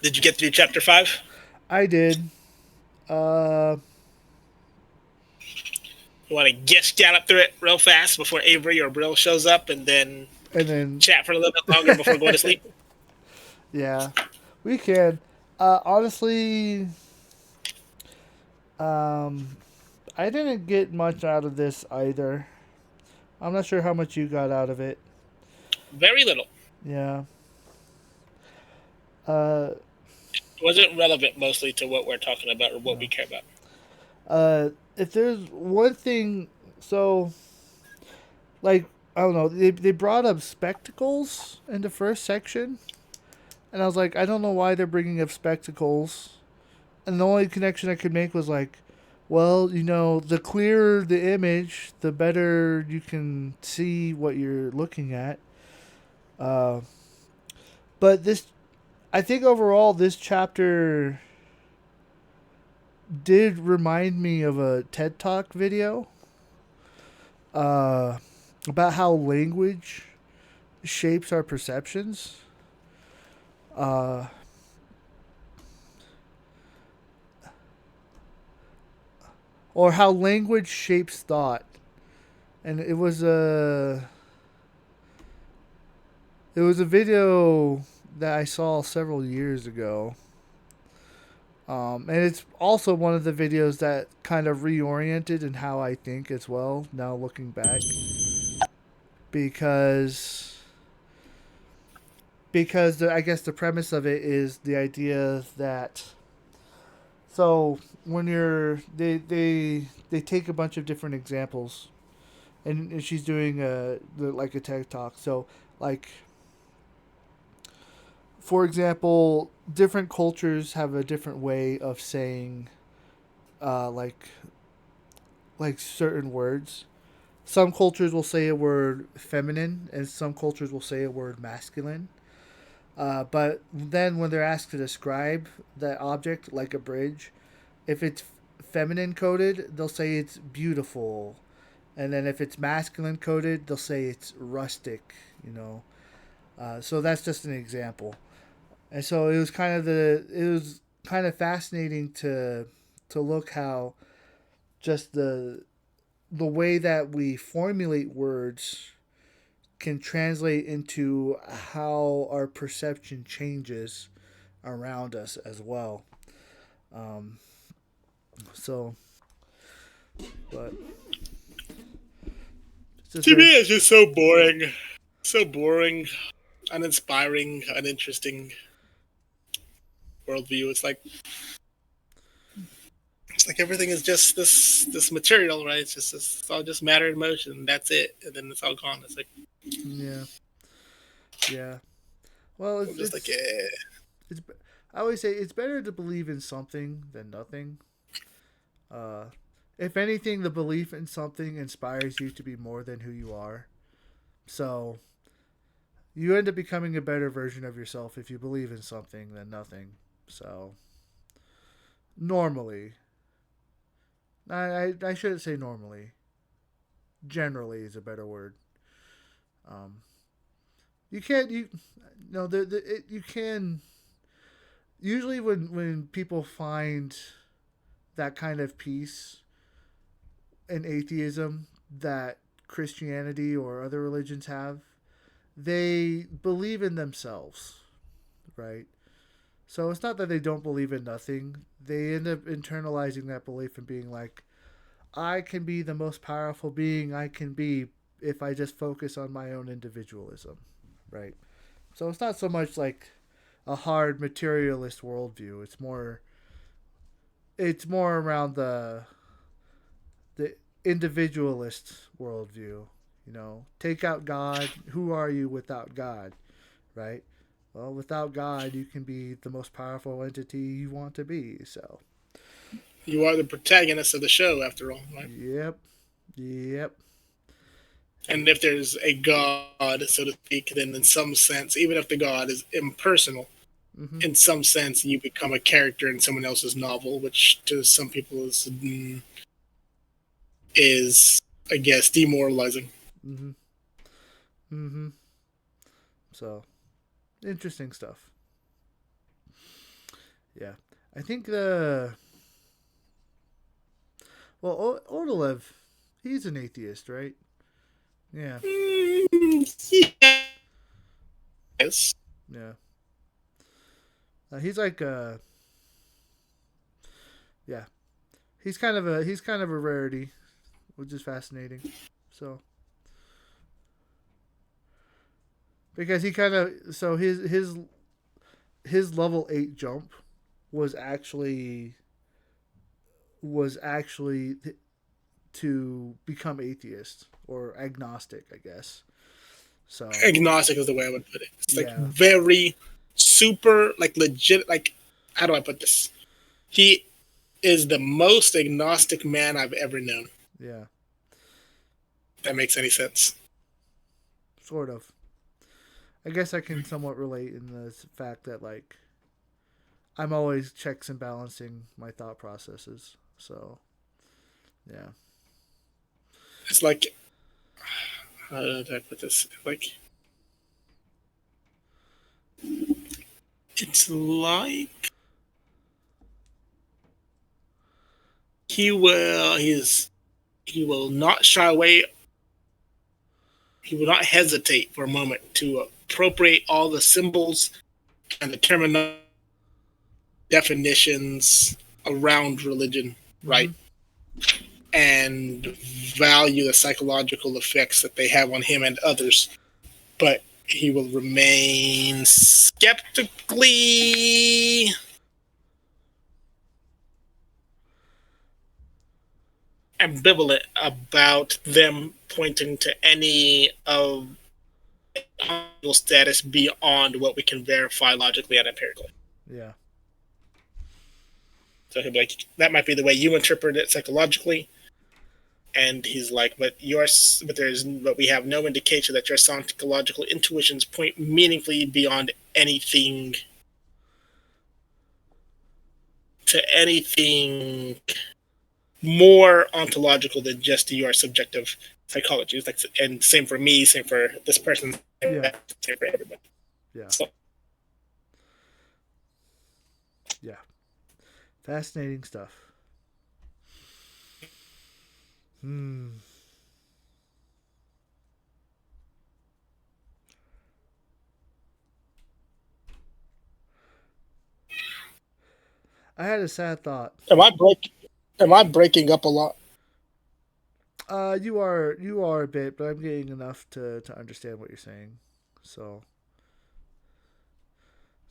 Did you get through chapter 5? I did. Uh, You want to get gallop through it real fast before Avery or Brill shows up, and then and then, chat for a little bit longer before going to sleep? yeah, we can. Honestly, um, I didn't get much out of this either. I'm not sure how much you got out of it. Very little. Yeah. Uh, It wasn't relevant mostly to what we're talking about or what we no. care about. If there's one thing, so like I don't know, they brought up spectacles in the first section, and I was like, I don't know why they're bringing up spectacles. And the only connection I could make was like, well, the clearer the image, the better you can see what you're looking at. Uh, but I think overall, this chapter did remind me of a TED Talk video uh, about how language shapes our perceptions. Uh, or how language shapes thought. And it was a video that I saw several years ago. And it's also one of the videos that kind of reoriented in how I think as well, now looking back. Because I guess the premise of it is the idea that so when they take a bunch of different examples, and she's doing like a TED talk. So like for example, different cultures have a different way of saying uh, like certain words. Some cultures will say a word feminine, and some cultures will say a word masculine. But then when they're asked to describe that object, like a bridge, if it's feminine coded, they'll say it's beautiful, and then if it's masculine coded, they'll say it's rustic. You know, so that's just an example. And so it was kind of fascinating to look how just the way that we formulate words can translate into how our perception changes around us as well. Um, so, but it's just To me, very it's just so boring. So boring, uninspiring, uninteresting worldview. It's like everything is just this material, right? It's all just matter and motion. That's it, and then it's all gone. It's like yeah, yeah. Well, I'm just like, yeah. it's I always say it's better to believe in something than nothing. Uh, if anything, the belief in something inspires you to be more than who you are. So you end up becoming a better version of yourself if you believe in something than nothing. So normally, I shouldn't say normally. Generally is a better word. Um, you can't you no you can usually when people find that kind of peace in atheism that Christianity or other religions have, they believe in themselves, right? So it's not that they don't believe in nothing. They end up internalizing that belief and being like, I can be the most powerful being I can be if I just focus on my own individualism, right? So it's not so much like a hard materialist worldview. It's more around the individualist worldview. Take out God. Who are you without God, right? Well, without God, you can be the most powerful entity you want to be. So, You are the protagonist of the show, after all, right? yep, yep, And if there's a god, so to speak, then in some sense, even if the god is impersonal, mm-hmm, in some sense, you become a character in someone else's novel, which to some people is I guess, demoralizing. mm-hmm, mm-hmm. So, interesting stuff. Yeah. I think the well, Odolev, he's an atheist, right? Yeah. Yes. Yeah. He's like yeah. He's kind of a rarity, which is fascinating. So because he kind of so his level 8 jump was actually was actually to become atheist or agnostic, I guess. So Agnostic is the way I would put it. It's like yeah, very super, like legit. Like, how do I put this? He is the most agnostic man I've ever known. yeah, If that makes any sense. sort of. I guess I can somewhat relate in the fact that like I'm always checks and balancing my thought processes. So yeah, It's like, how do I put this? Like, it's like he will not shy away. He will not hesitate for a moment to appropriate all the symbols and the terminology definitions around religion, right? mm-hmm. And value the psychological effects that they have on him and others. But he will remain skeptically ambivalent about them pointing to any of status beyond what we can verify logically and empirically. Yeah, So he'll be like, that might be the way you interpret it psychologically. And he's like, but we have no indication that your psychological intuitions point meaningfully beyond anything to anything more ontological than just your subjective psychology. It's like, and same for me, same for this person, yeah, same for everybody. yeah, So yeah. Fascinating stuff. Hmm. I had a sad thought. am I break? Am I breaking up a lot? You are a bit, but I'm getting enough to understand what you're saying. So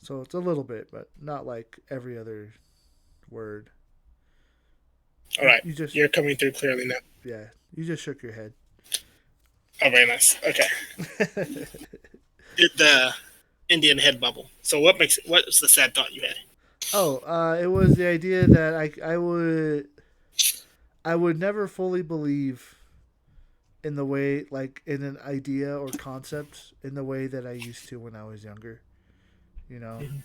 so it's a little bit, but not like every other word. All right, You just you're coming through clearly now. yeah, you just shook your head. Oh, very nice. Okay, did the Indian head bubble. So what's the sad thought you had? Oh, it was the idea that I would never fully believe in the way like in an idea or concept in the way that I used to when I was younger. You know, Mm-hmm.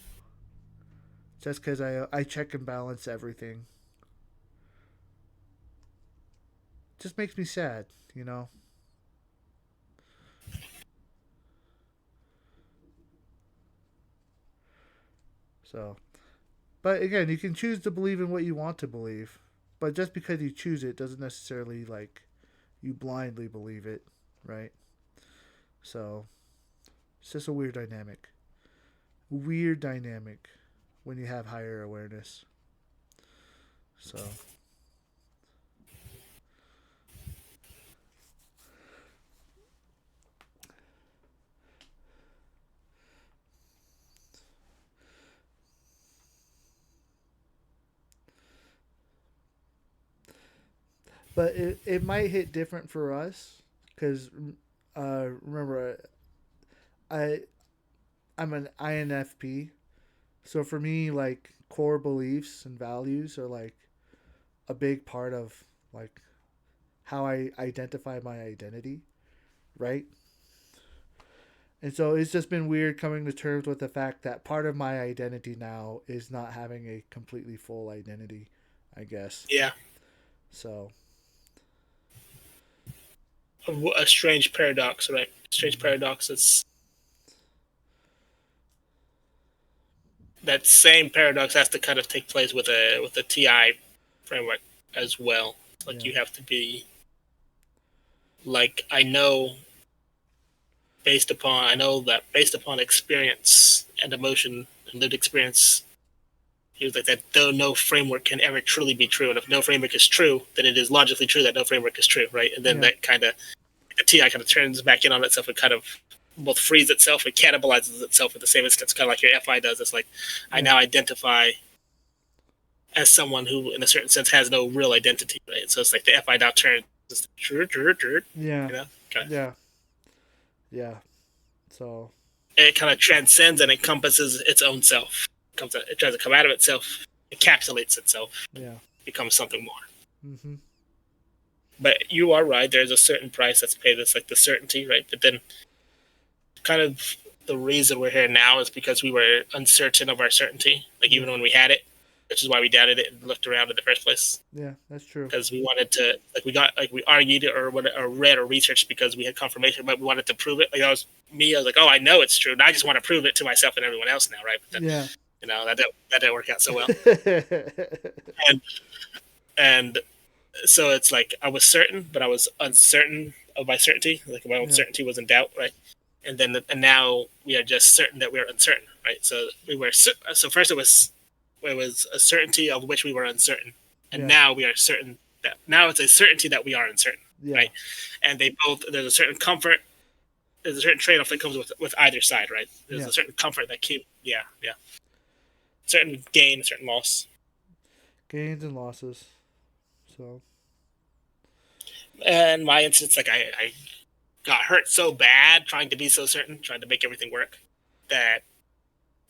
just because I check and balance everything, just makes me sad. You know, so but again, you can choose to believe in what you want to believe, but just because you choose it doesn't necessarily like you blindly believe it, right? So it's just a weird dynamic. Weird dynamic when you have higher awareness. So, but it might hit different for us because remember I I'm an INFP, so for me like core beliefs and values are like a big part of like how I identify my identity, right? And so it's just been weird coming to terms with the fact that part of my identity now is not having a completely full identity, I guess. Yeah, So, a strange paradox, right? Strange paradox. It's that same paradox has to kind of take place with a TI framework as well. Like Yeah. you have to be like I know that based upon experience and emotion and lived experience, he was like that though no framework can ever truly be true, and if no framework is true, then it is logically true that no framework is true, right? And then Yeah. that kind of the TI kind of turns back in on itself and kind of both frees itself and cannibalizes itself at the same instance, kind of like your FI does. It's like I now identify as someone who, in a certain sense, has no real identity, right? So it's like the FI now turns, you Yeah. know, kind of, Yeah. Yeah. So. it kind of transcends and encompasses its own self. It tries to come out of itself, encapsulates itself, Yeah. becomes something more. Mm-hmm. But you are right. There's a certain price that's paid. That's like the certainty, right? But then, kind of the reason we're here now is because we were uncertain of our certainty. Like even when we had it, which is why we doubted it and looked around in the first place. Yeah, that's true. Because we wanted to, we argued or read or researched because we had confirmation, but we wanted to prove it. Like that was me. I was like, oh, I know it's true, and I just want to prove it to myself and everyone else now, right? But then, Yeah. That didn't work out so well. and so it's like I was certain, but I was uncertain of my certainty. Like my own certainty was in doubt, right? And now we are just certain that we are uncertain, right? So first it was a certainty of which we were uncertain, and now we are certain that now it's a certainty that we are uncertain, right? And there's a certain comfort, there's a certain trade-off that comes with either side, right? There's a certain comfort that certain gain, certain loss, gains and losses. So, and my instance, like I got hurt so bad trying to be so certain, trying to make everything work, that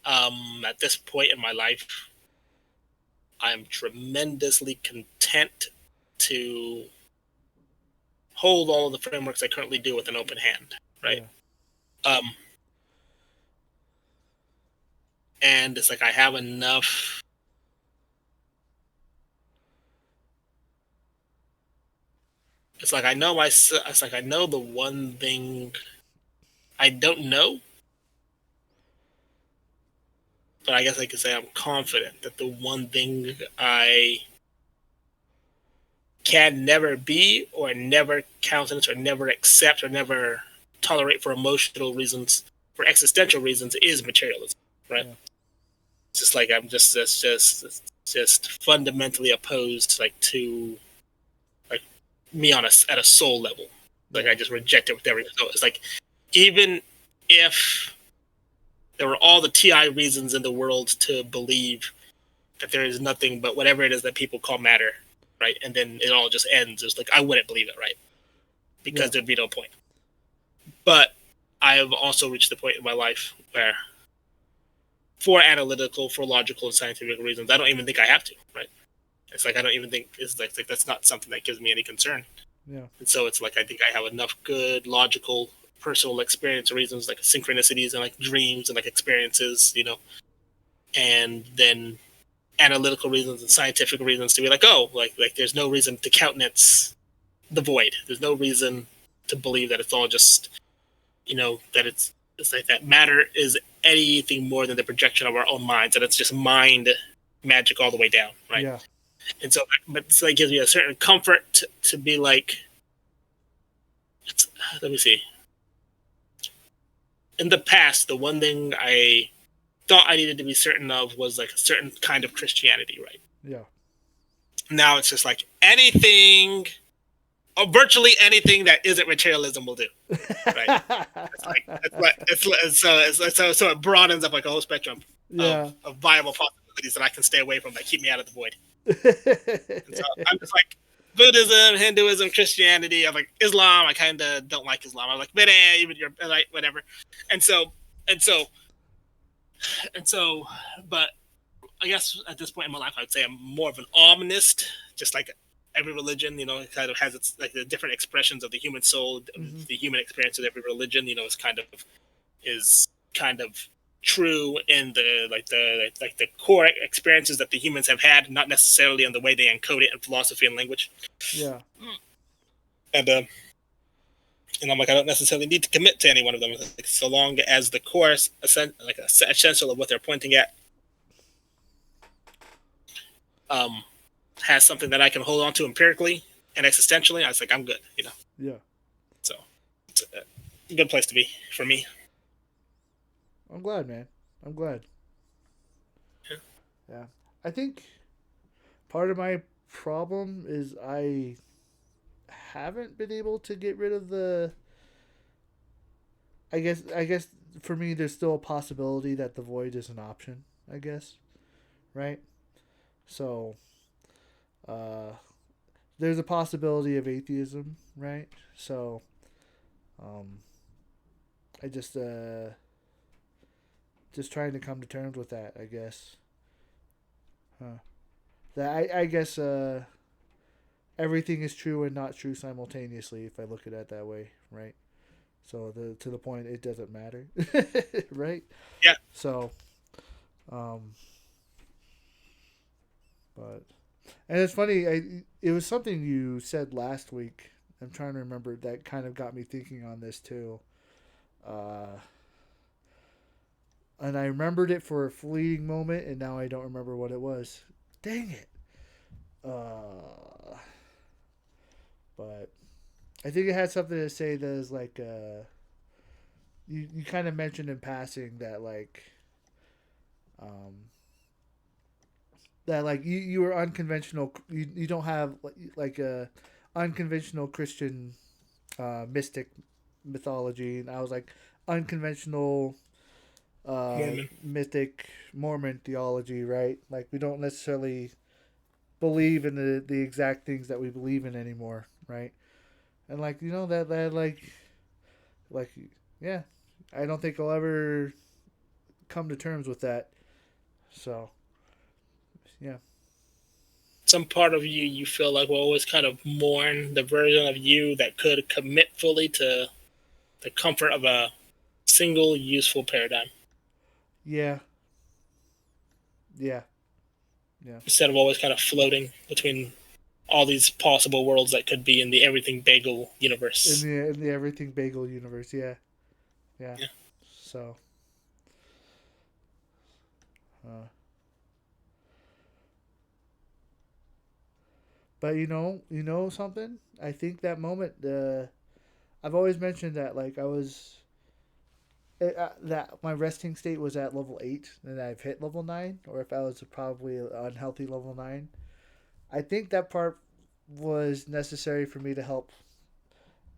at this point in my life, I'm tremendously content to hold all of the frameworks I currently do with an open hand, right? And it's like I have enough. It's like I know It's like I know the one thing I don't know, but I guess I could say I'm confident that the one thing I can never be or never countenance or never accept or never tolerate for emotional reasons, for existential reasons, is materialism, right? It's just like I'm just fundamentally opposed, like to like me at a soul level. Like I just reject it with everything. So it's like even if there were all the TI reasons in the world to believe that there is nothing but whatever it is that people call matter, right? And then it all just ends. It's like I wouldn't believe it, right? Because there'd be no point. But I have also reached the point in my life where, for analytical, for logical, and scientific reasons, I don't even think I have to, right? It's like I don't even think it's like that's not something that gives me any concern. Yeah. And so it's like I think I have enough good, logical, personal experience reasons, like synchronicities and like dreams and like experiences, and then analytical reasons and scientific reasons to be like, oh, like there's no reason to countenance the void. There's no reason to believe that it's all just, that it's like that matter is anything more than the projection of our own minds, and it's just mind magic all the way down, right? Yeah. And so, but so that gives me a certain comfort to be like, let me see. In the past, the one thing I thought I needed to be certain of was like a certain kind of Christianity, right? Yeah. Now it's just like anything, or virtually anything that isn't materialism will do, right? So it broadens up like a whole spectrum of viable possibilities that I can stay away from that keep me out of the void. And so I'm just like Buddhism, Hinduism, Christianity. I'm like Islam. I kind of don't like Islam. I'm like, but even you're like whatever. And so, but I guess at this point in my life, I'd say I'm more of an omnist, just like every religion, it kind of has its like the different expressions of the human soul, the human experience of every religion, is kind of true in the core experiences that the humans have had, not necessarily in the way they encode it in philosophy and language. Yeah. And I'm like, I don't necessarily need to commit to any one of them, like, so long as the core essential of what they're pointing at um, has something that I can hold on to empirically and existentially, I was like, I'm good, you know. Yeah. So it's a good place to be for me. I'm glad, man. I'm glad. Yeah. Yeah. I think part of my problem is I haven't been able to get rid of the. I guess for me, there's still a possibility that the void is an option. I guess, right? So, uh, there's a possibility of atheism, right? So, um, I just trying to come to terms with that. I guess. Huh. That I guess everything is true and not true simultaneously if I look at it that way, right? So the to the point it doesn't matter, right? Yeah. So, um, but and it's funny. It was something you said last week. I'm trying to remember that kind of got me thinking on this too. Uh, and I remembered it for a fleeting moment, and now I don't remember what it was. Dang it! Uh, but I think it had something to say that is like you kind of mentioned in passing that um you were unconventional, you don't have like a unconventional Christian mystic mythology, and I was like unconventional Mormon. mythic Mormon theology, right? Like we don't necessarily believe in the exact things that we believe in anymore, right? And like that like yeah, I don't think I'll ever come to terms with that. So yeah, Some part of you feel like will always kind of mourn the version of you that could commit fully to the comfort of a single useful paradigm yeah, yeah, yeah. instead of always kind of floating between all these possible worlds that could be in the everything bagel In universe. the everything bagel universe, yeah, yeah. Yeah. So, uh, but you know something. I think that moment. I've always mentioned that like that my resting state was at level 8, and I've hit level 9, or if I was probably unhealthy level 9. I think that part was necessary for me to help.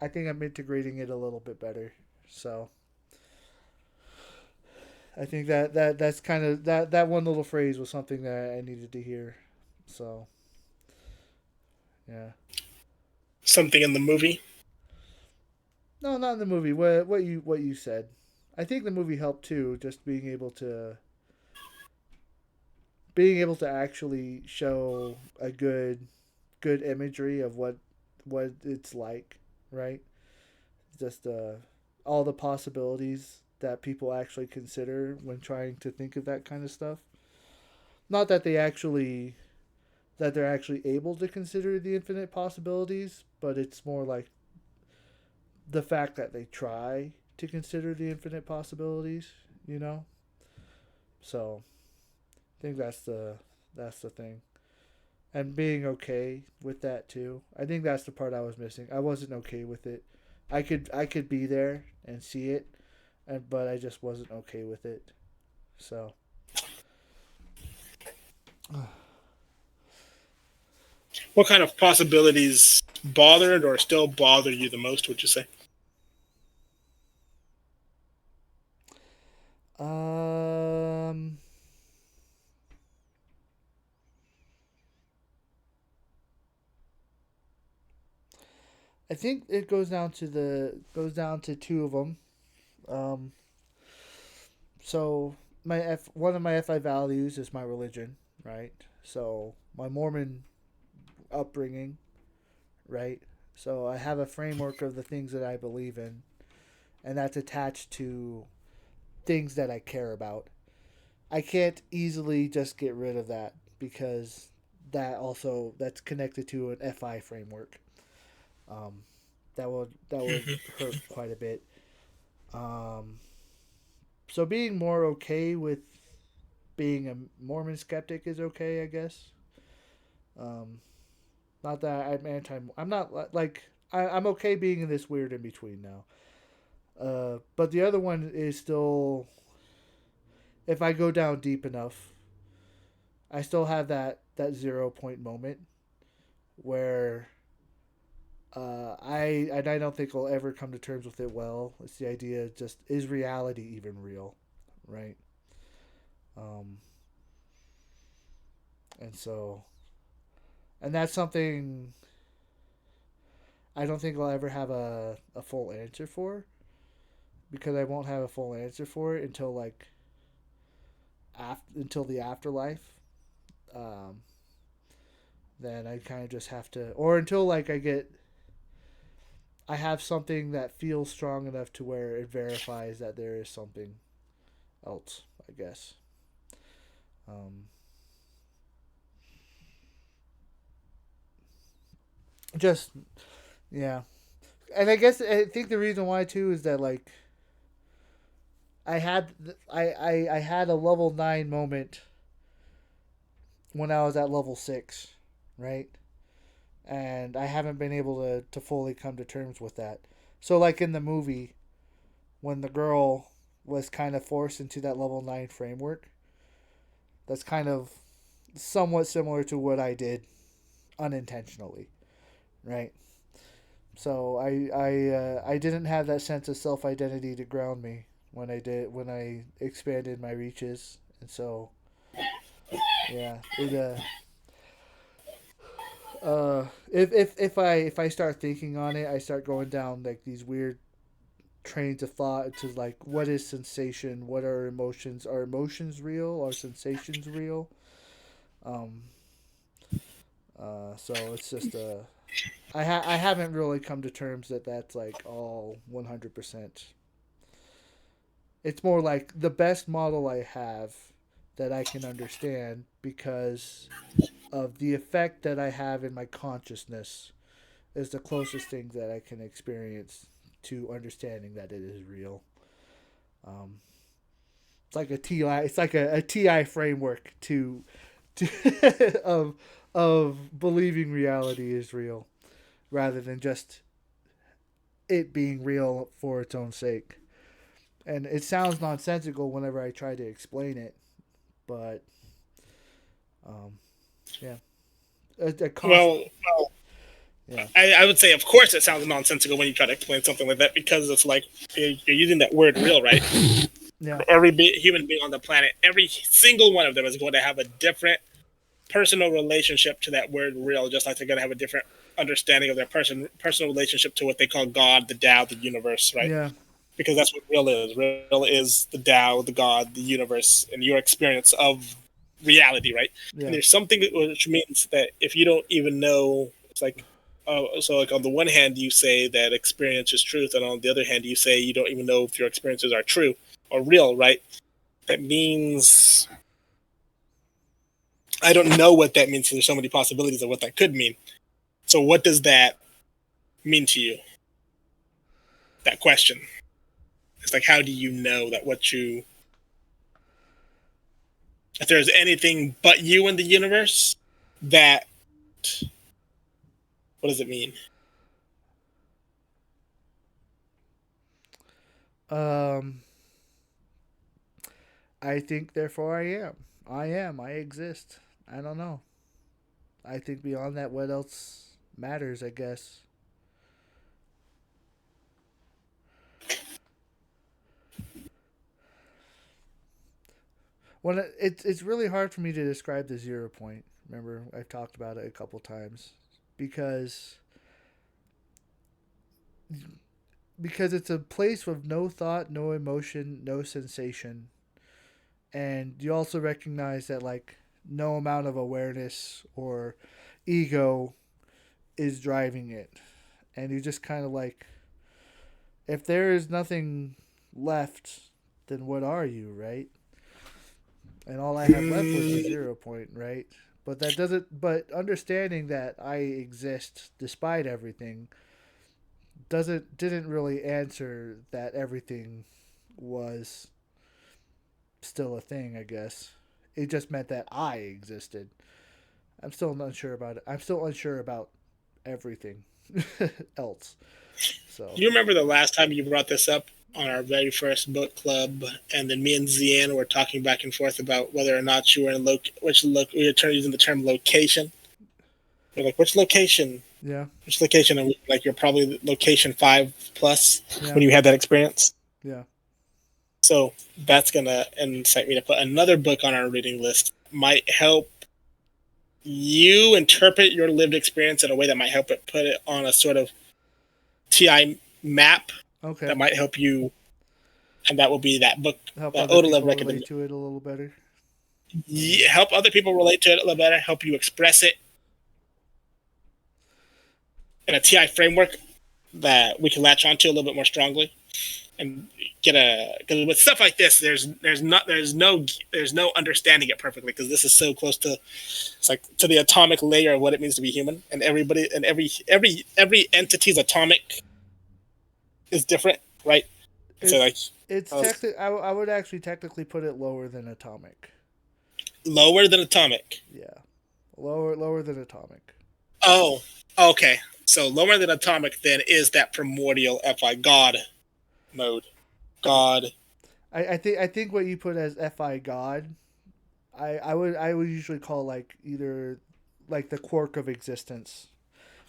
I think I'm integrating it a little bit better. So I think that's kind of that one little phrase was something that I needed to hear. So yeah. Something in the movie. No, not in the movie. What you said. I think the movie helped too. Just being able to actually show a good imagery of what it's like, right? Just all the possibilities that people actually consider when trying to think of that kind of stuff. Not that they're actually able to consider the infinite possibilities, but it's more like the fact that they try to consider the infinite possibilities, you know? So, I think that's the thing. And being okay with that too. I think that's the part I was missing. I wasn't okay with it. I could be there and see it, but I just wasn't okay with it. So, What kind of possibilities bothered or still bother you the most, would you say? um I think it goes down to two of them. Um so one of my FI values is my religion, right? So, my Mormon upbringing, right? So, I have a framework of the things that I believe in, and that's attached to things that I care about. I can't easily just get rid of that because that's connected to an FI framework. Um, that would hurt quite a bit. Um, so being more okay with being a Mormon skeptic is okay, I guess. Um, Not that I'm anti. I'm not like I'm okay being in this weird in between now. But the other one is still, if I go down deep enough, I still have that 0 point moment where I don't think I'll ever come to terms with it. Well, it's the idea of just, is reality even real, right? Um, and so, and that's something I don't think I'll ever have a full answer for, because I won't have a full answer for it until like until the afterlife. Um, then I kind of just have to, or until like I have something that feels strong enough to where it verifies that there is something else, I guess. Um, just yeah, and I guess I think the reason why too is that like I had a level 9 moment when I was at level 6, right? And I haven't been able to fully come to terms with that. So like in the movie, when the girl was kind of forced into that level 9 framework, that's kind of somewhat similar to what I did unintentionally, right? So I didn't have that sense of self identity to ground me when I expanded my reaches, and so yeah, it if I start thinking on it, I start going down like these weird trains of thought to like, what is sensation, what are emotions, are emotions real, are sensations real? um so it's just I haven't really come to terms that that's like all 100%. It's more like the best model I have that I can understand because of the effect that I have in my consciousness is the closest thing that I can experience to understanding that it is real. Um, it's like a TI. It's like a TI framework to of believing reality is real, rather than just it being real for its own sake. And it sounds nonsensical whenever I try to explain it, but um, yeah, a Well, concept. Yeah, I would say, of course, it sounds nonsensical when you try to explain something like that because it's like you're using that word "real," right? yeah, Every human being on the planet, every single one of them is going to have a different personal relationship to that word "real," just like they're going to have a different understanding of their personal relationship to what they call God, the Tao, the universe, right? yeah, Because that's what real is. Real is the Tao, the God, the universe, and your experience of reality, right? And yeah, there's something which means that if you don't even know, it's like, so like on the one hand, you say that experience is truth, and on the other hand, you say you don't even know if your experiences are true or real, right? That means I don't know what that means. There's so many possibilities of what that could mean. So, what does that mean to you? That question. It's like, how do you know that what you, if there's anything but you in the universe, that, what does it mean? um, I think therefore I am. I am. I exist. I don't know. I think beyond that, what else matters? I guess. When it's really hard for me to describe the 0 point. Remember, I've talked about it a couple times because it's a place with no thought, no emotion, no sensation, and you also recognize that like no amount of awareness or ego is driving it, and you just kind of like, if there is nothing left, then what are you, right? And all I have left was the Mm, 0 point, right? But that doesn't. But understanding that I exist despite everything didn't really answer that everything was still a thing. I guess it just meant that I existed. I'm still unsure about it. I'm still unsure about everything else. So You remember the last time you brought this up on our very first book club, and then me and Zian were talking back and forth about whether or not you were in we were using the term location. We're like, which location? yeah, Which location? And like, you're probably location 5 plus yeah, when you had that experience. yeah. So that's gonna incite me to put another book on our reading list. Might help you interpret your lived experience in a way that might help it put it on a sort of TI map Okay. that might help you, and that will be that book Help that other Odolev people relate recommended. to it a little better. Help other people relate to it a little better, help you express it in a TI framework that we can latch onto a little bit more strongly, and get a, because with stuff like this, there's no understanding it perfectly, because this is so close to, it's like to the atomic layer of what it means to be human, and everybody and every entity's atomic is different, right? So like, It's uh, I would actually technically put it lower than atomic. lower than atomic. Yeah, lower than atomic. Oh, okay. So lower than atomic then is that primordial FI God mode. God. I think what you put as Fi God, I would usually call like either like the quark of existence,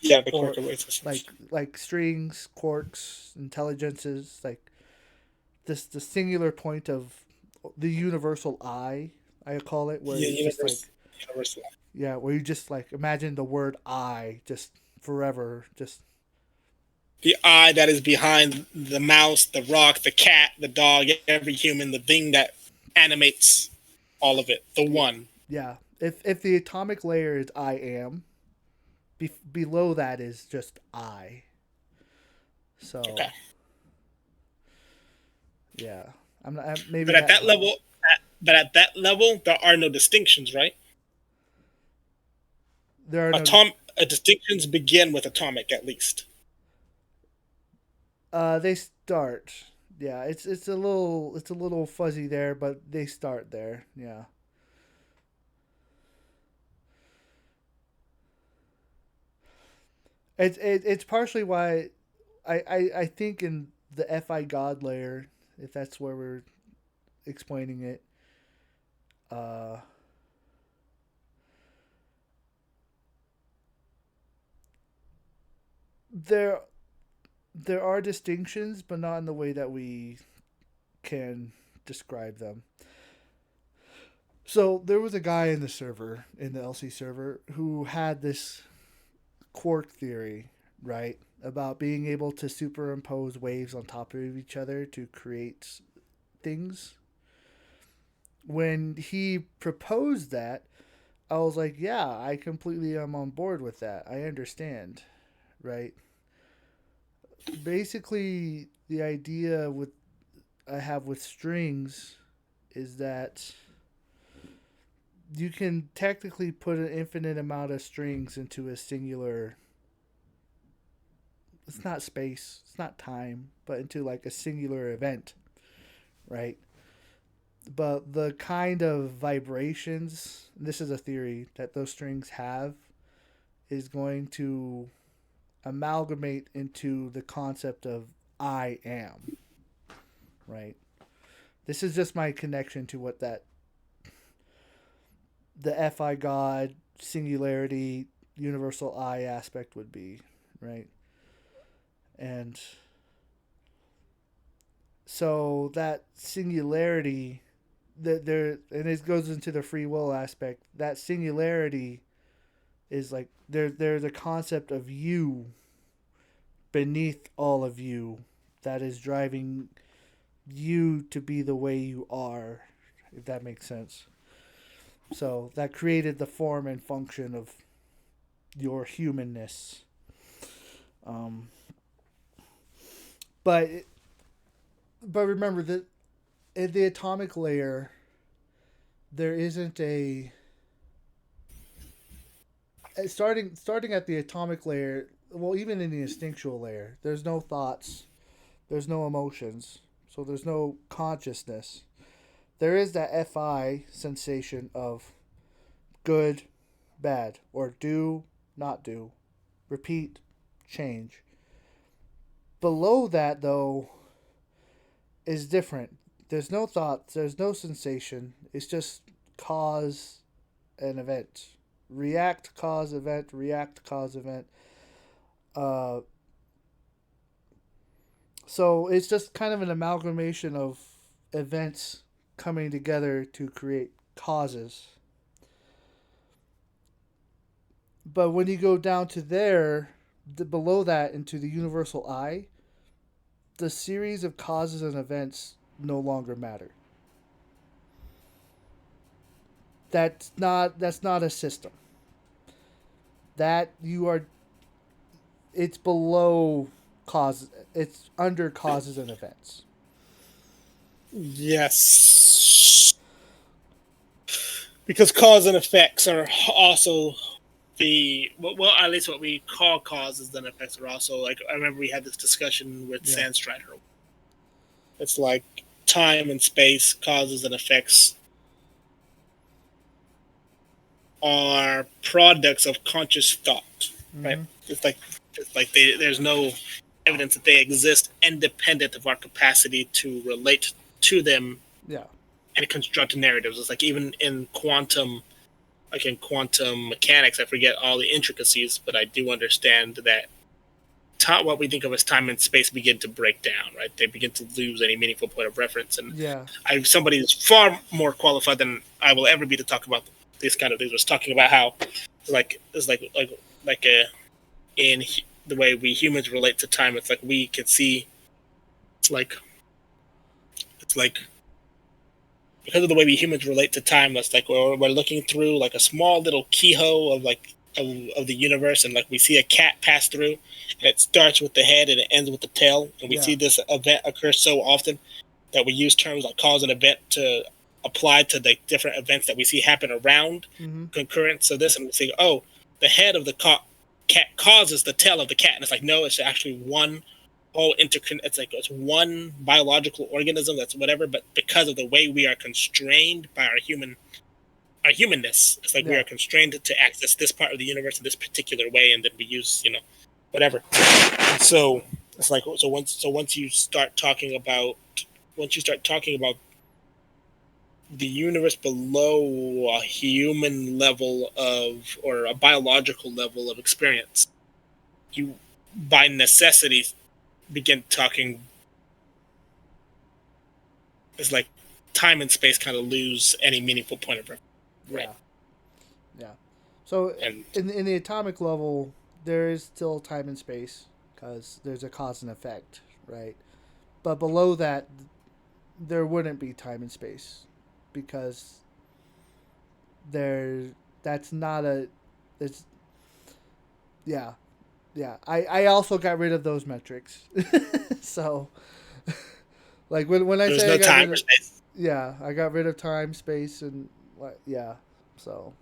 Yeah, the or quark of existence. like strings, quarks, intelligences, like this the singular point of the universal I call it, where Yeah, it's just like, universal. yeah, where you just like imagine the word I just forever, just The eye that is behind the mouse, the rock, the cat, the dog, every human, the thing that animates all of it. The one. yeah. If the atomic layer is I am, below that is just I. Okay. So yeah, maybe But at that that helps. level, there are no distinctions, right? There are no dis- Distinctions begin with atomic, at least. they start. Yeah, it's a little fuzzy there, but they start there. Yeah. It's partially why I think in the Fi God layer, if that's where we're explaining it, uh, there there are distinctions, but not in the way that we can describe them. So there was a guy in the server, in the LC server, who had this quark theory, right, about being able to superimpose waves on top of each other to create things. When he proposed that, I was like, yeah, I completely am on board with that. I understand, right? Basically, the idea with I have with strings is that you can technically put an infinite amount of strings into a singular, it's not space, it's not time, but into like a singular event, right? But the kind of vibrations, this is a theory that those strings have, is going to amalgamate into the concept of I am, right? This is just my connection to what that the Fi God singularity universal I aspect would be, right? And so that singularity that there, and it goes into the free will aspect. That singularity is like there's a concept of you beneath all of you that is driving you to be the way you are, if that makes sense. So that created the form and function of your humanness. Um, but but remember that in the atomic layer, there isn't a starting at the atomic layer. Well, even in the instinctual layer, there's no thoughts, there's no emotions, so there's no consciousness. There is that Fi sensation of good, bad, or do, not do, repeat, change. Below that, though, is different. There's no thoughts, there's no sensation. It's just cause and event. React, cause, event, react, cause, event. Uh, so it's just kind of an amalgamation of events coming together to create causes. But when you go down to there, below that into the universal I, the series of causes and events no longer matter. That's not a system. That you are it's below causes, it's under causes and events. Yes. Because cause and effects are also well, at least what we call causes and effects are also like, I remember we had this discussion with Yeah. Sandstrider. It's like time and space, causes and effects are products of conscious thought, right? Mm-hmm. There's no evidence that they exist independent of our capacity to relate to them Yeah. and construct narratives. It's like even in quantum mechanics, I forget all the intricacies, but I do understand that what we think of as time and space begin to break down, right? They begin to lose any meaningful point of reference. And Yeah. somebody who's far more qualified than I will ever be to talk about these kind of things was talking about how it's like in the way we humans relate to time. It's like we can see. It's like because of the way we humans relate to time. That's like we're looking through like a small little keyhole of the universe, and like we see a cat pass through, and it starts with the head and it ends with the tail, and we see this event occur so often that we use terms like cause and event to apply to the different events that we see happen around concurrent. So this, and we say, oh, the head of the cat causes the tail of the cat, and it's like, no, it's actually one whole it's one biological organism that's whatever, but because of the way we are constrained by our humanness, it's like we are constrained to access this part of the universe in this particular way, and then we use whatever. So it's like once you start talking about the universe below a human level of, or a biological level of experience, you by necessity begin talking. It's like time and space kind of lose any meaningful point of reference. Right. Yeah. So in the atomic level, there is still time and space because there's a cause and effect, right? But below that, there wouldn't be time and space because that's not a it's yeah. I also got rid of those metrics. So like when I There's say no I got time rid or of, space. yeah, I got rid of time, space, and yeah. So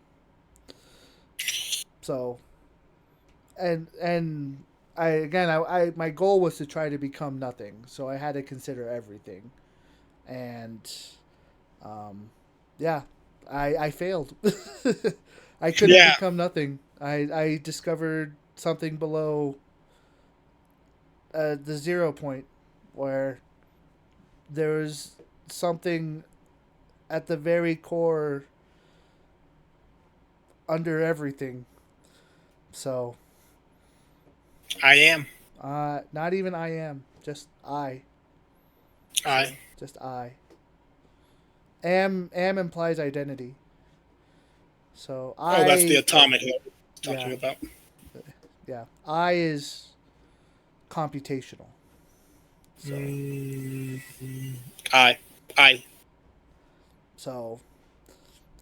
so and I my goal was to try to become nothing, so I had to consider everything, and um, yeah, I failed. I couldn't Yeah. become nothing. I discovered something below the 0 point where there was something at the very core under everything. So I am. not even I am, just I. So, just I. Am implies identity. So I. Oh, that's the atomic that we're talking Yeah. about. Yeah. I is computational. So. I. So.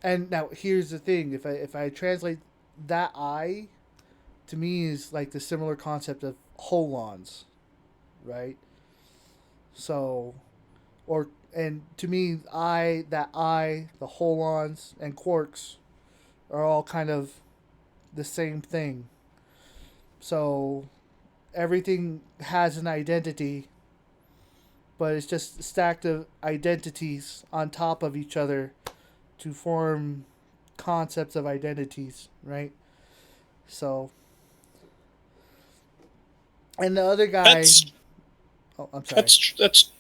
And now here's the thing: if I translate that I, to me is like the similar concept of holons, right? So, or and to me the holons and quarks are all kind of the same thing. So everything has an identity, but it's just stacked of identities on top of each other to form concepts of identities, right? So, and the other guy, That's oh, I'm sorry. that's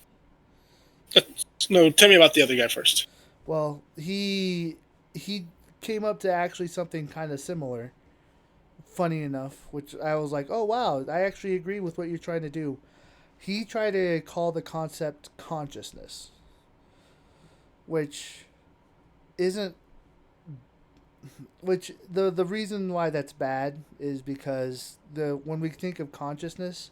no. Tell me about the other guy first. Well, he came up to actually something kind of similar. Funny enough, which I was like, "Oh wow, I actually agree with what you're trying to do." He tried to call the concept consciousness, which isn't which the reason why that's bad is because the when we think of consciousness,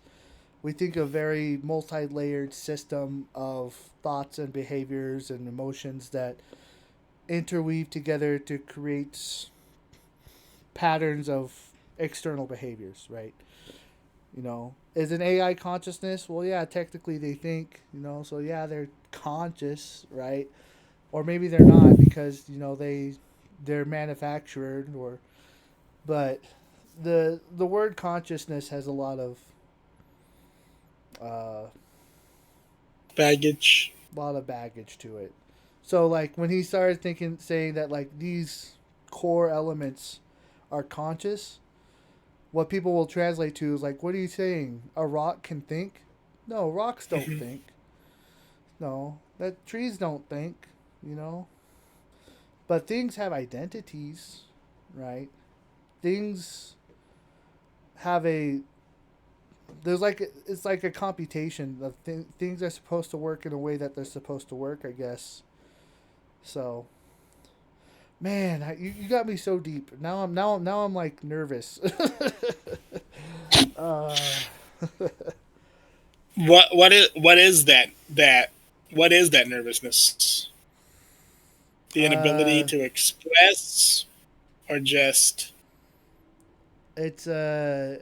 we think of very multi-layered system of thoughts and behaviors and emotions that interweave together to create patterns of external behaviors, right? Is an AI consciousness? Well, yeah, technically they think, so yeah, they're conscious, right? Or maybe they're not because they're manufactured, or but the word consciousness has a uh, Baggage. lot of baggage to it. So like when he started saying that like these core elements are conscious, what people will translate to is like, what are you saying? A rock can think? No, rocks don't Mm-hmm. think. No, that trees don't think. You know, but things have identities, right? Things have a there's like it's like a computation of things are supposed to work in a way that they're supposed to work, I guess. So, man, you got me so deep. Now I'm like nervous. uh, What is that nervousness? The inability uh, to express, or just it's uh,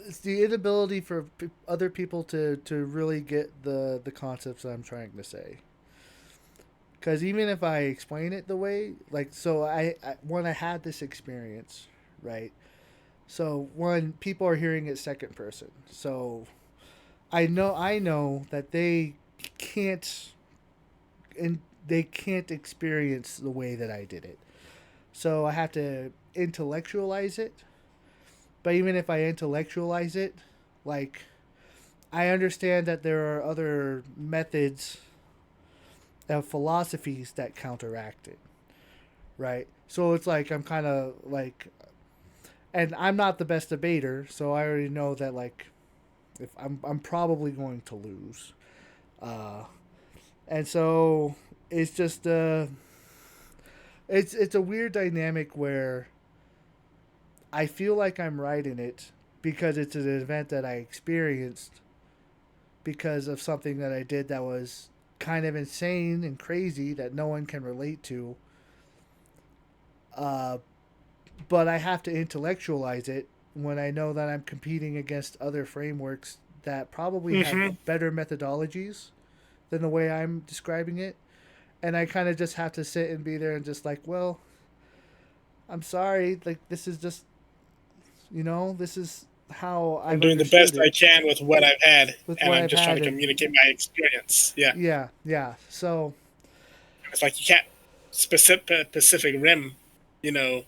it's the inability for other people to really get the concepts that I'm trying to say. Because even if I explain it the way, like, so when I had this experience, right? So when people are hearing it second person, so I know that can't and they can't experience the way that I did it. So I have to intellectualize it. But even if I intellectualize it, like I understand that there are other methods of philosophies that counteract it, right? So it's like I'm kind of like, and I'm not the best debater, so I already know that like if I'm probably going to lose, uh, and so it's just it's a weird dynamic where I feel like I'm right in it because it's an event that I experienced because of something that I did that was kind of insane and crazy that no one can relate to. Uh, but I have to intellectualize it when I know that I'm competing against other frameworks that probably have mm-hmm. better methodologies than the way I'm describing it. And I kind of just have to sit and be there and just like, well, I'm sorry. Like, this is just, this is how I'm I've doing the understood best I it can with what I've had, with and what I'm I've just trying had. to And communicate my experience. Yeah, yeah, yeah. So, it's like you can't Pacific Rim, you know,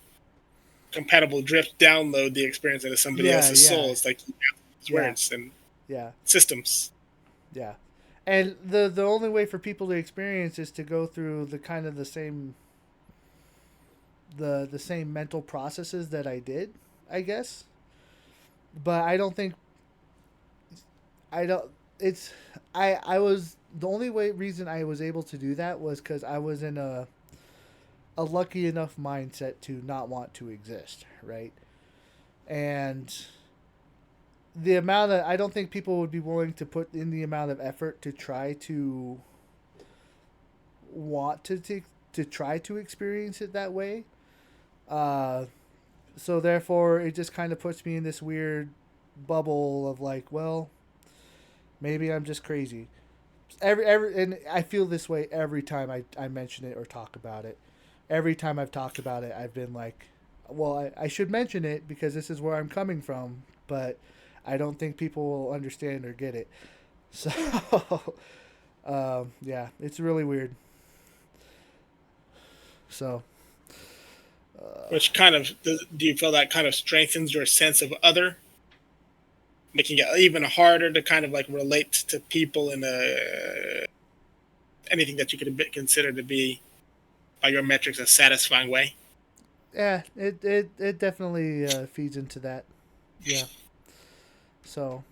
compatible drift download the experience into somebody yeah, else's yeah, soul. It's like you have these yeah, words and yeah, systems. yeah. And the only way for people to experience is to go through the kind of the same mental processes that I did, I guess. But I don't think I don't. It's I was the only way reason I was able to do that was because I was in a lucky enough mindset to not want to exist, right? And the amount of I don't think people would be willing to put in the amount of effort to try to want to try to experience it that way. Uh, so therefore, it just kind of puts me in this weird bubble of like, well, maybe I'm just crazy. And I feel this way every time I mention it or talk about it. Every time I've talked about it, I've been like, well, I should mention it because this is where I'm coming from, but I don't think people will understand or get it. So, yeah, it's really weird. So, Which kind of do you feel that kind of strengthens your sense of other, making it even harder to kind of like relate to people in anything that you could consider to be by your metrics a satisfying way? Yeah, it definitely feeds into that. Yeah. So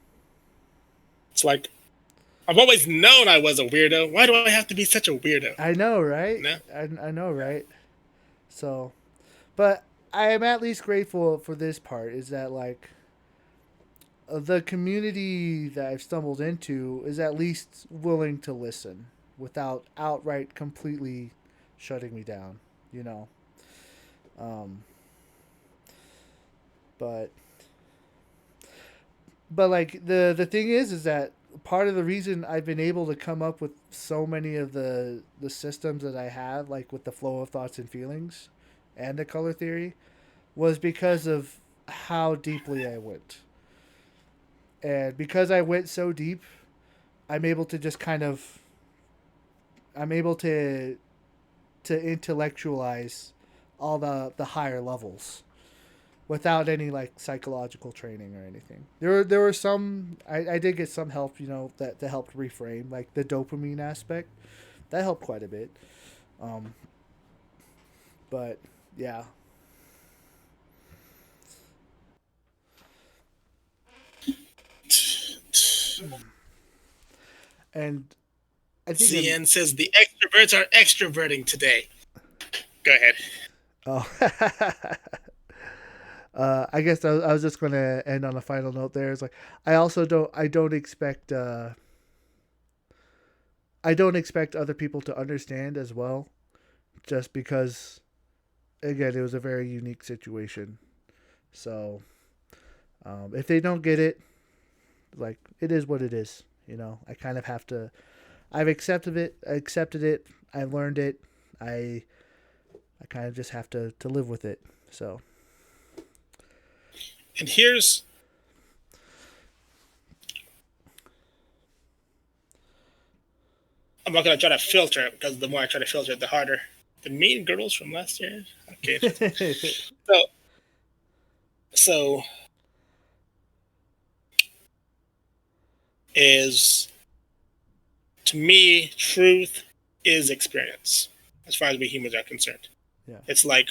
It's like I've always known I was a weirdo. Why do I have to be such a weirdo? I know, right? No, I know, right? So, but I am at least grateful for this part. Is that like the community that I've stumbled into is at least willing to listen without outright completely shutting me down. You know. Um, but like the thing is that part of the reason I've been able to come up with so many of the systems that I have, like with the flow of thoughts and feelings, and the color theory, was because of how deeply I went. And because I went so deep, I'm able to just kind of I'm able to intellectualize all the higher levels without any like psychological training or anything. There were some I did get some help, that helped reframe like the dopamine aspect. That helped quite a bit. Um, but yeah, and I think CN says the extroverts are extroverting today. Go ahead. oh, I guess I was just gonna end on a final note. There, it's like I don't expect I don't expect other people to understand as well, just because again it was a very unique situation. So if they don't get it, like it is what it is. I kind of have to. I've accepted it. I've learned it. I I kind of just have to live with it. So And here's I'm not gonna try to filter it because the more I try to filter it, the harder. The Mean Girls from last year. Okay. So so is to me truth is experience as far as we humans are concerned. yeah, It's like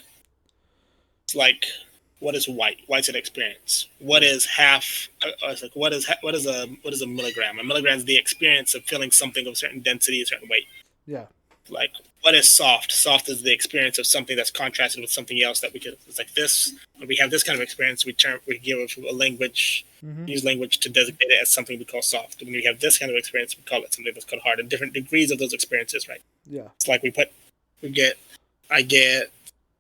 what is white? White's an experience. What yeah, is half? It's like what is a milligram? A milligram is the experience of feeling something of a certain density, a certain weight. yeah, Like what is soft? Soft is the experience of something that's contrasted with something else that we could. It's like this. When we have this kind of experience, we give it a language, mm-hmm. use language to designate it as something we call soft. When we have this kind of experience, we call it something that's called hard. And different degrees of those experiences, right? Yeah, It's like I get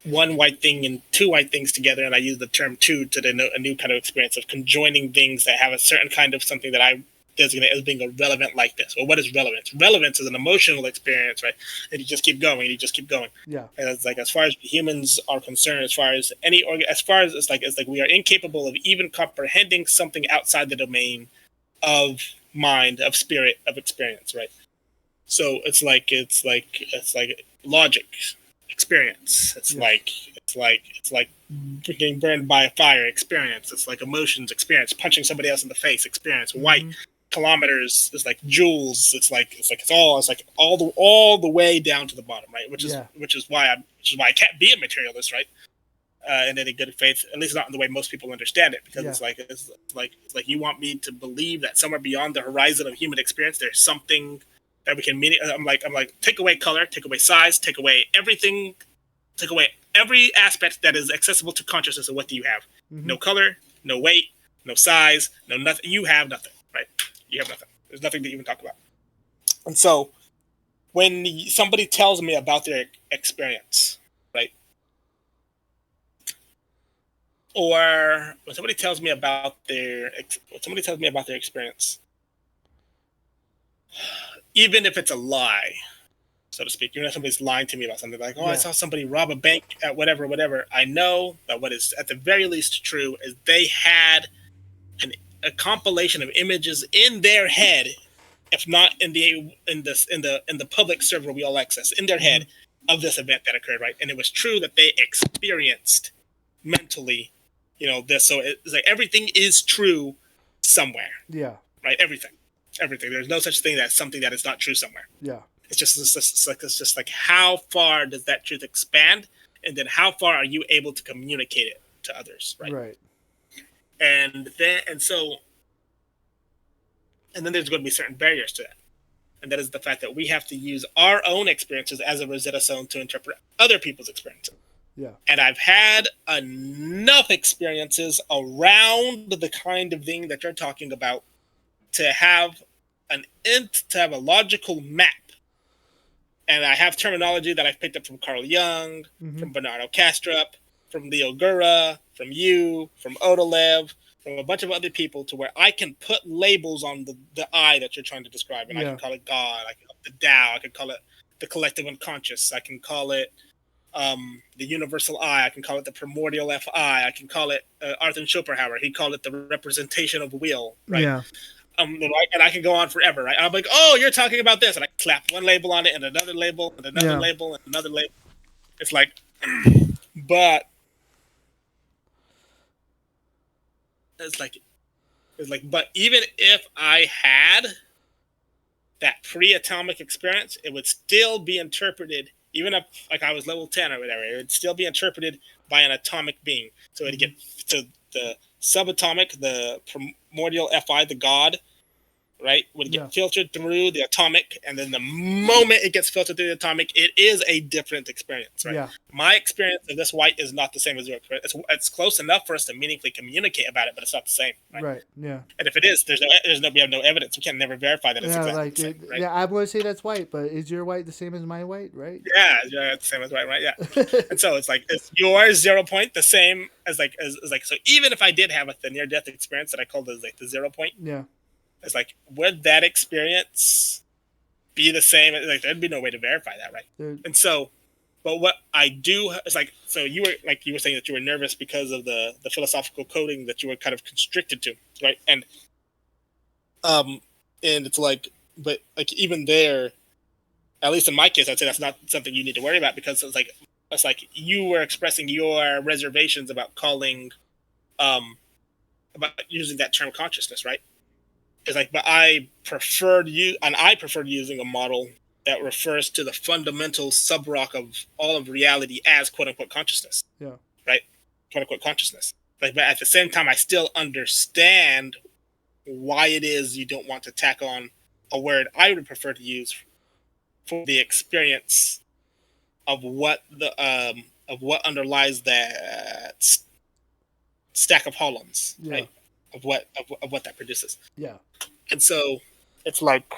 one white thing and two white things together, and I use the term two to denote a new kind of experience of conjoining things that have a certain kind of something that I designate as being a relevant like this. Well, what is relevance? Relevance is an emotional experience, right? And you just keep going, and you just keep going. yeah, And it's like as far as humans are concerned, as far as as far as it's like we are incapable of even comprehending something outside the domain of mind, of spirit, of experience, right? So it's like logic, experience. yes, It's like getting burned by a fire, experience. It's like emotions, experience. Punching somebody else in the face, experience. White mm-hmm. kilometers is like joules. It's like all the way down to the bottom, right? Yeah, Which is why I can't be a materialist, right? In any good faith, at least not in the way most people understand it, because yeah, it's like you want me to believe that somewhere beyond the horizon of human experience, there's something that we can mean. I'm like, take away color, take away size, take away everything, take away every aspect that is accessible to consciousness. And what do you have? mm-hmm. No color, no weight, no size, no nothing. You have nothing, right? You have nothing. There's nothing to even talk about. And so when somebody tells me about their experience, right? Or when somebody tells me about their experience, even if it's a lie, so to speak, even if somebody's lying to me about something like, oh, I Yeah, saw somebody rob a bank at whatever, I know that what is at the very least true is they had a compilation of images in their head, if not in the public server we all access, in their mm-hmm. head, of this event that occurred, right? And it was true that they experienced mentally, this. So it's like everything is true somewhere, Yeah. right? Everything. There's no such thing as something that is not true somewhere. Yeah. It's just like how far does that truth expand, and then how far are you able to communicate it to others, right? Right. And then there's going to be certain barriers to that. And that is the fact that we have to use our own experiences as a Rosetta Stone to interpret other people's experiences. Yeah. And I've had enough experiences around the kind of thing that you're talking about to have a logical map. And I have terminology that I've picked up from Carl Jung, from Bernardo Kastrup, from Leo Gura, from you, from Odolev, from a bunch of other people, to where I can put labels on the I that you're trying to describe. And I can call it God, I can call it the Tao, I can call it the collective unconscious, I can call it the universal I can call it the primordial Fi, I can call it Arthur Schopenhauer, he called it the representation of will, right? Yeah. Right? And I can go on forever, right? I'm like, oh, you're talking about this, and I clap one label on it, and another label, and another label, and another label. It's like, but but even if I had that pre-atomic experience, it would still be interpreted, even if like I was level 10 or whatever, it would still be interpreted by an atomic being. So it'd get to the subatomic, the primordial Fi, the God, right, would get filtered through the atomic, and then the moment it gets filtered through the atomic, it is a different experience, right? My experience of this white is not the same as your experience. It's close enough for us to meaningfully communicate about it, but it's not the same, right? Yeah. And if it is, we have no evidence. We can never verify that it's exactly the same, right? Yeah, I'm going to say that's white, but is your white the same as my white, right? Yeah, it's the same as white, right? Yeah. And so it's like, is your 0 point the same as so even if I did have the near-death experience that I called as like the 0 point, it's like, would that experience be the same? Like, there'd be no way to verify that, right? And so, but what I do is like, so you were saying that you were nervous because of the philosophical coding that you were kind of constricted to, right? And it's like, but like even there, at least in my case, I'd say that's not something you need to worry about, because it's like you were expressing your reservations about calling, about using that term consciousness, right? It's like, but I preferred using a model that refers to the fundamental subrock of all of reality as quote unquote consciousness. Yeah. Right? Quote unquote consciousness. Like, but at the same time, I still understand why it is you don't want to tack on a word I would prefer to use for the experience of what underlies that stack of holons, right? Of what that produces. Yeah. And so it's like,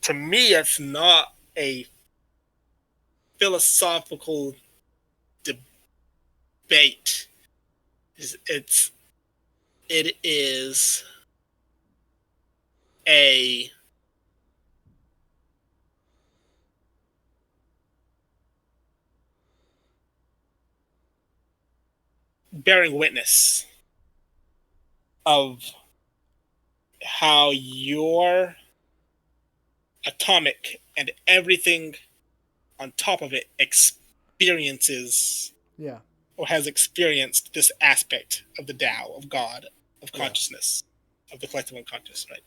to me, it's not a philosophical debate. It is a bearing witness of how your atomic and everything on top of it experiences, or has experienced, this aspect of the Tao, of God, of consciousness, of the collective unconscious, right?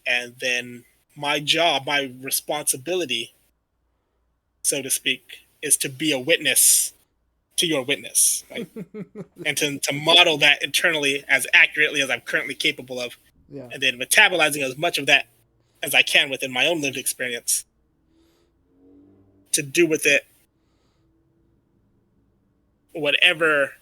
And then my job, my responsibility, so to speak, is to be a witness to your witness, right? And to model that internally as accurately as I'm currently capable of, and then metabolizing as much of that as I can within my own lived experience, to do with it whatever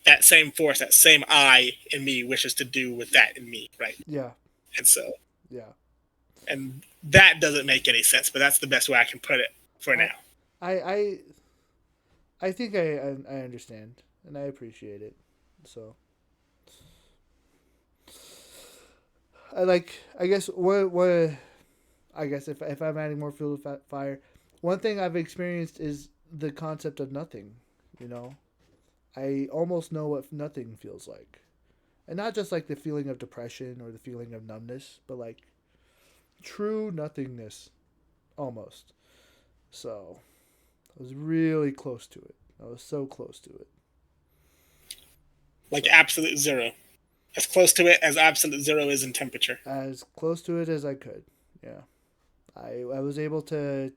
that same force, that same I in me wishes to do with that in me, right? Yeah. And so, and that doesn't make any sense, but that's the best way I can put it for now. I think I understand, and I appreciate it. So, I guess if I'm adding more fuel to fire, one thing I've experienced is the concept of nothing. You know, I almost know what nothing feels like, and not just like the feeling of depression or the feeling of numbness, but like true nothingness. almost. So I was really close to it. I was so close to it. Like So absolute zero, as close to it as absolute zero is in temperature. as close to it as I could. Yeah, I was able to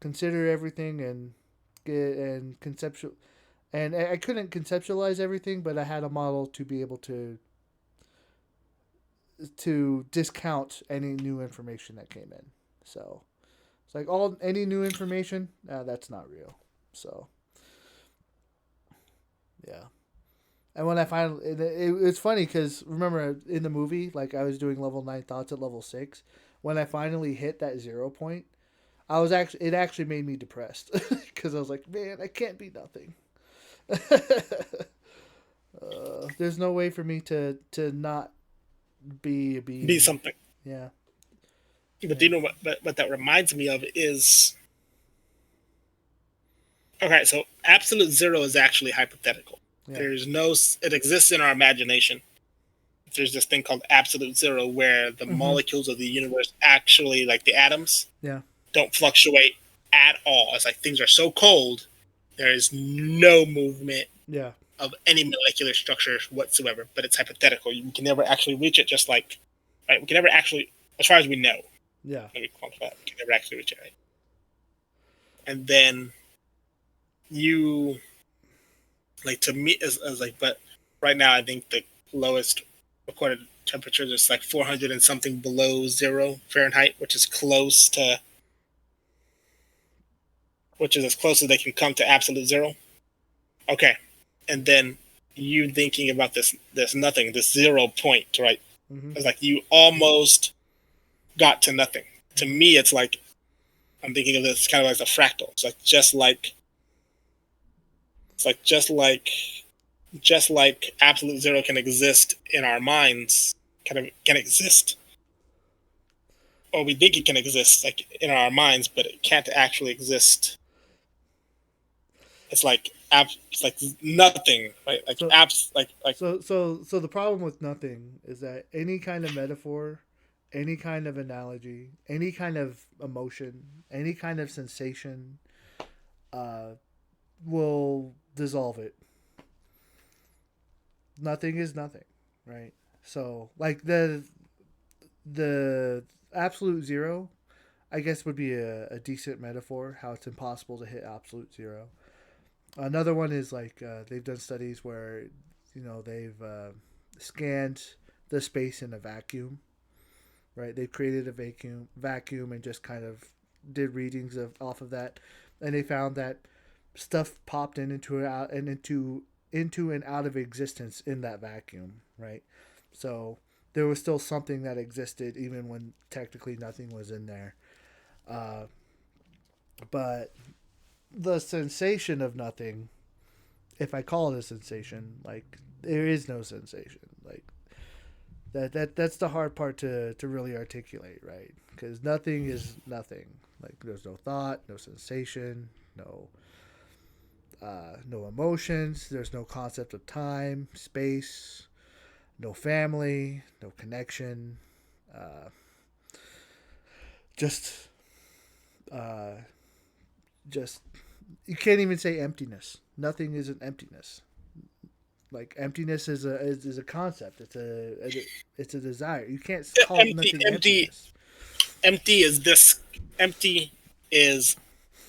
consider everything and get and conceptual and I couldn't conceptualize everything, but I had a model to be able to discount any new information that came in. So it's like all any new information that's not real. So yeah. And when I finally, it's funny because remember in the movie, like I was doing level 9 thoughts at level 6. When I finally hit that 0 point, it actually made me depressed because I was like, man, I can't be nothing. There's no way for me to not be a Be being. something. Yeah, But do yeah, you know what that reminds me of is, okay, so absolute zero is actually hypothetical. yeah. There's no, it exists in our imagination. There's this thing called absolute zero where the Mm-hmm. molecules of the universe actually, like the atoms, Yeah, don't fluctuate at all. It's like things are so cold, there is no movement yeah, of any molecular structure whatsoever, but it's hypothetical. You can never actually reach it, just like, right? We can never actually, as far as we know, yeah. let me quantify that, we can never actually reach it, right? And then you, like, to me, as like, but right now, I think the lowest recorded temperature is like 400 and something below zero Fahrenheit, which is as close as they can come to absolute zero. Okay. And then you thinking about this nothing, this 0 point, right? Mm-hmm. It's like you almost got to nothing. To Mm-hmm. me, it's like I'm thinking of this kind of like a fractal. It's like just like absolute zero can exist in our minds, kind of can exist, or we think it can exist like in our minds, but it can't actually exist. It's like nothing, right? Like So apps, like so the problem with nothing is that any kind of metaphor, any kind of analogy, any kind of emotion, any kind of sensation, uh, will dissolve it. Nothing is nothing, right? So like the absolute zero, I guess would be a decent metaphor. How it's impossible to hit absolute zero. Another one is like they've done studies where they've scanned the space in a vacuum, right? They created a vacuum and just kind of did readings of off of that, and they found that stuff popped in into out and into and out of existence in that vacuum, right? So there was still something that existed even when technically nothing was in there. Uh, but the sensation of nothing, if I call it a sensation, like there is no sensation. Like that's the hard part to really articulate, right? Because nothing is nothing. Like there's no thought, no sensation, no emotions. There's no concept of time, space, no family, no connection. Uh, just uh, just you can't even say emptiness. Nothing is an emptiness. Like emptiness is a concept. It's a desire. You can't call empty, nothing empty, emptiness. empty is this. Empty is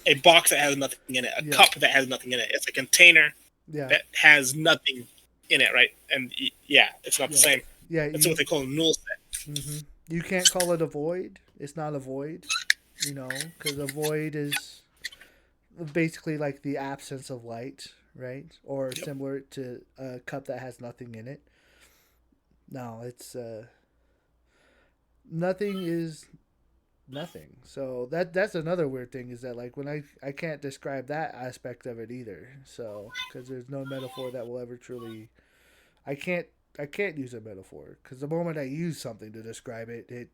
a box that has nothing in it, a Yeah, cup that has nothing in it. It's a container yeah, that has nothing in it, right? And yeah, it's not the yeah, same. yeah. That's what You they call a null set. hmm you can't call it a void. It's not a void, because a void is basically like the absence of light, right? Or Yep. similar to a cup that has nothing in it. No, it's nothing is nothing. So that's another weird thing is that like when I can't describe that aspect of it either. So because there's no metaphor that will ever truly I can't I can't use a metaphor because the moment I use something to describe it, it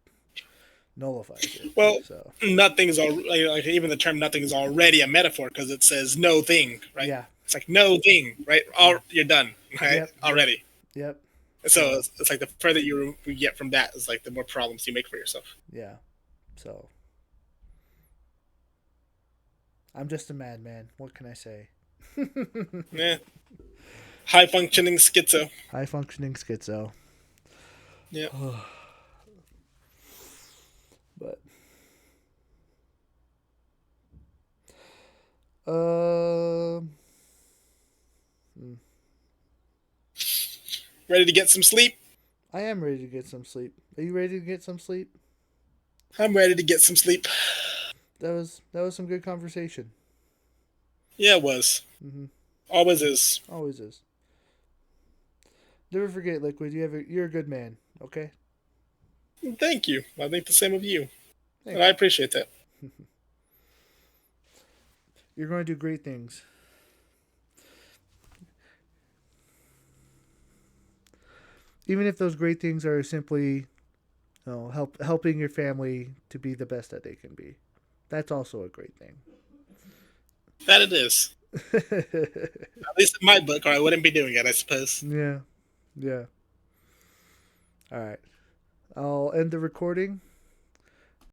nullifies it. Well, So nothing is all like even the term nothing is already a metaphor because it says no thing, right? yeah, It's like no thing, right? All yeah, you're done, right? yep, yep, Already. yep. So So it's like the further you get from that is like the more problems you make for yourself. yeah, so I'm just a madman. What can I say? Yeah. High functioning schizo. High functioning schizo. Yeah. But uh, hmm. Ready to get some sleep? I am ready to get some sleep. Are you ready to get some sleep? I'm ready to get some sleep. That was some good conversation. Yeah, it was. Hmm. Always is. Always is. Never forget, Liquid. You're a good man. Okay. Thank you. I think the same of you. And Thank I you. appreciate that. You're going to do great things. Even if those great things are simply, helping your family to be the best that they can be. That's also a great thing. That it is. At least in my book, or I wouldn't be doing it, I suppose. Yeah. Yeah. All right. I'll end the recording.